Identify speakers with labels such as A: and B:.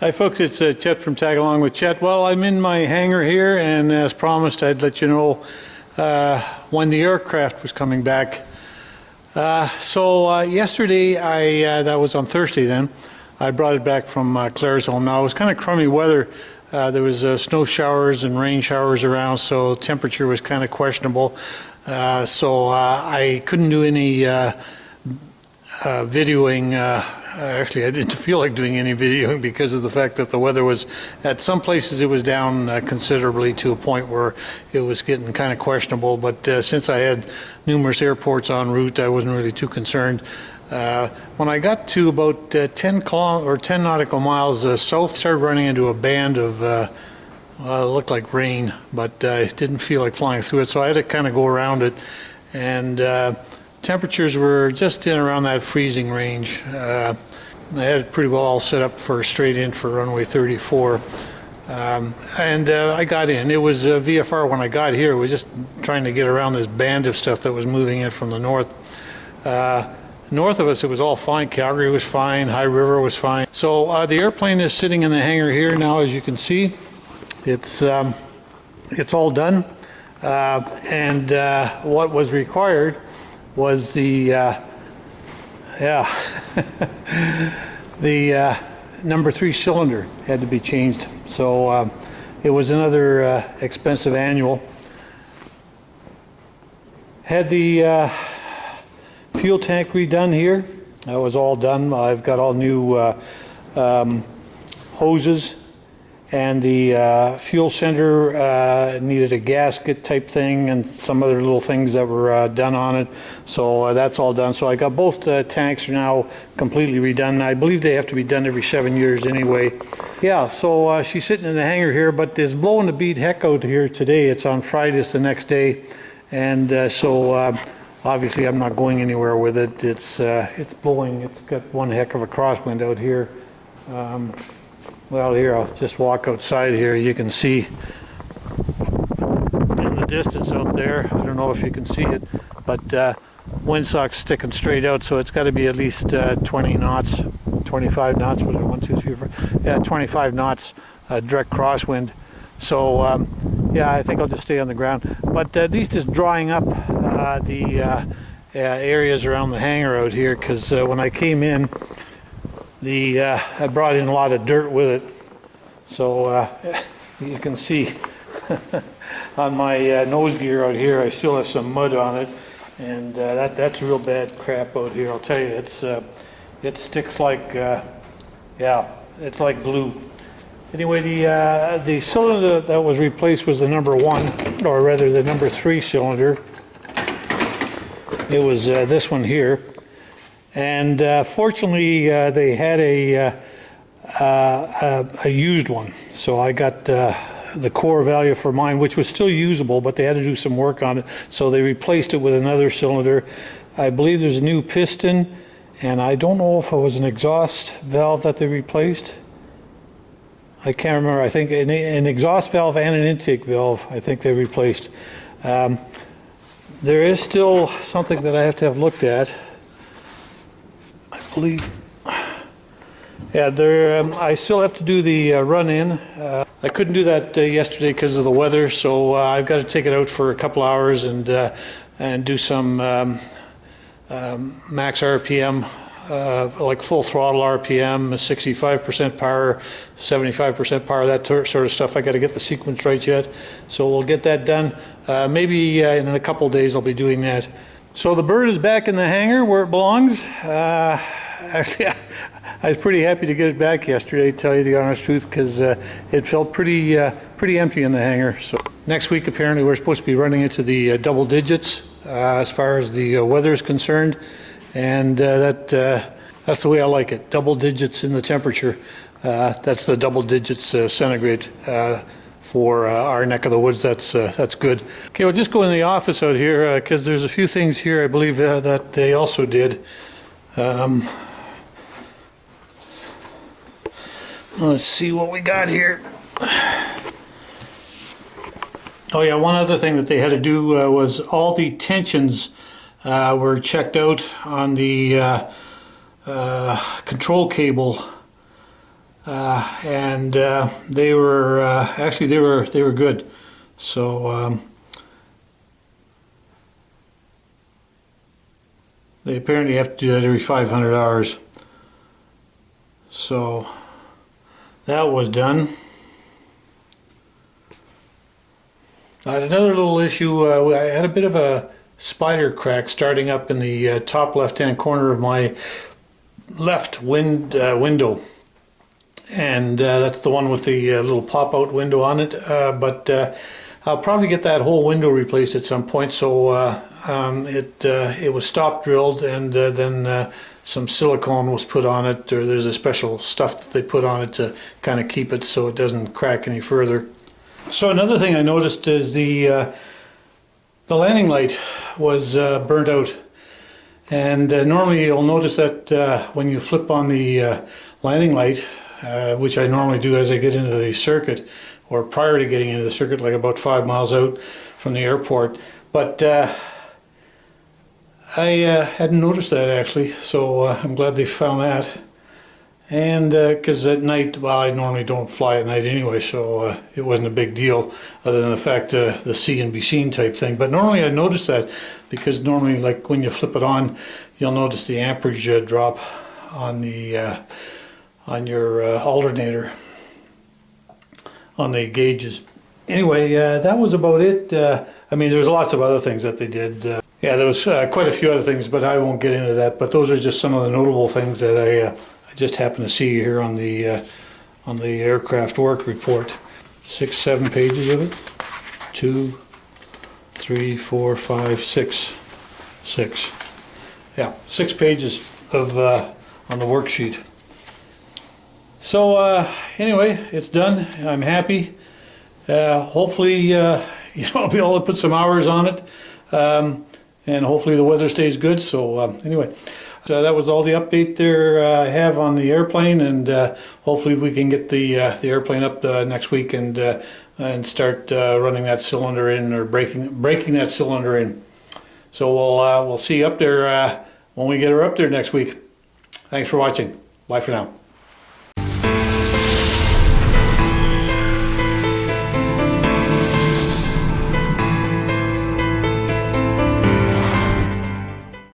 A: Hi folks, it's Chet from Tag Along with Chet. Well, I'm in my hangar here, and as promised, I'd let you know when the aircraft was coming back. Yesterday, that was on Thursday then, I brought it back from Claresholm. Now, it was kind of crummy weather. There was snow showers and rain showers around, so temperature was kind of questionable. I couldn't do any videoing. Actually, I didn't feel like doing any videoing because of the fact that the weather was, at some places it was down considerably to a point where it was getting kind of questionable. But since I had numerous airports en route, I wasn't really too concerned. When I got to about 10 nautical miles south, started running into a band of, well, it looked like rain, but it didn't feel like flying through it, so I had to kind of go around it. And temperatures were just in around that freezing range. I had it pretty well all set up for straight in for runway 34. I got in. It was VFR when I got here. It was just trying to get around this band of stuff that was moving in from the north. North of us, it was all fine. Calgary was fine. High River was fine. So the airplane is sitting in the hangar here now, as you can see. It's all done. What was required was the the number 3 cylinder had to be changed. So it was another expensive annual. Had the fuel tank redone here. That was all done. I've got all new hoses, and the fuel sender needed a gasket type thing and some other little things that were done on it. So that's all done. So I got both tanks are now completely redone. I believe they have to be done every 7 years anyway. Yeah, so she's sitting in the hangar here, but it's blowing the beat heck out here today. It's on Friday, it's the next day. And obviously I'm not going anywhere with it. It's blowing, it's got one heck of a crosswind out here. Well, here, I'll just walk outside here. You can see in the distance out there, I don't know if you can see it, but windsock's sticking straight out, so it's got to be at least 20 knots, 25 knots, what is it, 1, 2, 3, 4, yeah, 25 knots direct crosswind. So, yeah, I think I'll just stay on the ground. But at least it's drying up the areas around the hangar out here, because when I came in, I brought in a lot of dirt with it, so you can see on my nose gear out here I still have some mud on it, and that's real bad crap out here. I'll tell you, it sticks like yeah, it's like glue. Anyway, the cylinder that was replaced was the number 1, or rather the number 3 cylinder. It was this one here. And fortunately, they had a used one, so I got the core value for mine, which was still usable, but they had to do some work on it, so they replaced it with another cylinder. I believe there's a new piston, and I don't know if it was an exhaust valve that they replaced. I can't remember. I think an exhaust valve and an intake valve, I think they replaced. There is still something that I have to have looked at. I believe, yeah, I still have to do the run-in. I couldn't do that yesterday because of the weather, so I've got to take it out for a couple hours and do some max RPM, like full throttle RPM, 65% power, 75% power, that sort of stuff. I got to get the sequence right yet, so we'll get that done. Maybe in a couple of days I'll be doing that. So the bird is back in the hangar where it belongs. Actually, I was pretty happy to get it back yesterday, to tell you the honest truth, because it felt pretty empty in the hangar. So next week, apparently, we're supposed to be running into the double digits as far as the weather is concerned, and that's the way I like it. Double digits in the temperature. That's the double digits centigrade. For our neck of the woods, that's good. Okay, we'll just go in the office out here because there's a few things here I believe that they also did. Let's see what we got here. Oh yeah, one other thing that they had to do was all the tensions were checked out on the control cable and they were actually they were good. So they apparently have to do that every 500 hours. So that was done. I had another little issue. I had a bit of a spider crack starting up in the top left-hand corner of my left window, and that's the one with the little pop-out window on it. But I'll probably get that whole window replaced at some point. So it was stop drilled, and then some silicone was put on it, or there's a special stuff that they put on it to kind of keep it so it doesn't crack any further. So another thing I noticed is the landing light was burnt out, and normally you'll notice that when you flip on the landing light, which I normally do as I get into the circuit, or prior to getting into the circuit, like about 5 miles out from the airport. But I hadn't noticed that actually, so I'm glad they found that. And because at night, well, I normally don't fly at night anyway, so it wasn't a big deal, other than the fact the see and be seen type thing. But normally I notice that, because normally, like when you flip it on, you'll notice the amperage drop on the on your alternator, on the gauges. Anyway, that was about it. I mean, there's lots of other things that they did. Yeah, there was quite a few other things, but I won't get into that. But those are just some of the notable things that I just happened to see here on the aircraft work report. 6-7 pages of it. 2, 3, 4, 5, 6. Yeah, 6 pages of on the worksheet. So anyway, it's done. I'm happy. Hopefully, I'll be able to put some hours on it, and hopefully the weather stays good. So anyway. So that was all the update there I have on the airplane, and hopefully we can get the airplane up next week and start running that cylinder in, or breaking that cylinder in. So we'll see you up there when we get her up there next week. Thanks for watching. Bye for now.